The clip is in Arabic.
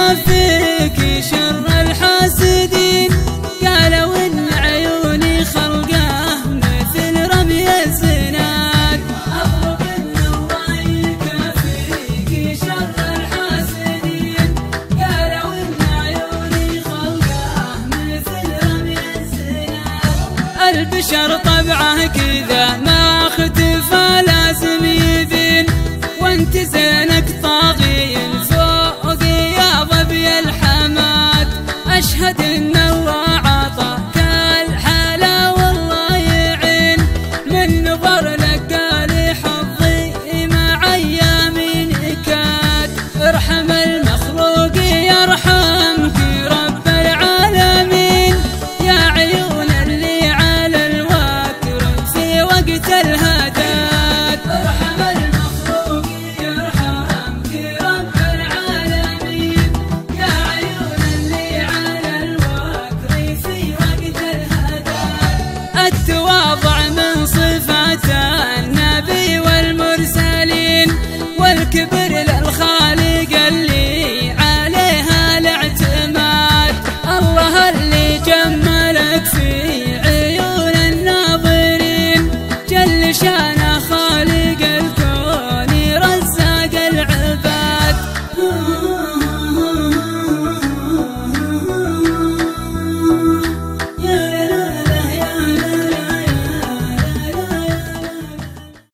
يكفيك شر الحاسدين، قالوا إن عيوني خلقه مثل رمي الزناد. أضرب إن الله يكفيك شر الحاسدين، قالوا إن عيوني خلقه مثل رمي الزناد. البشر طبعه كذا ما اختفى لازم يبين، وانت زينك طاغي فوق يا ظبي الحماد. اشهد ان الله عطاك الحلا والله يعين، من نظر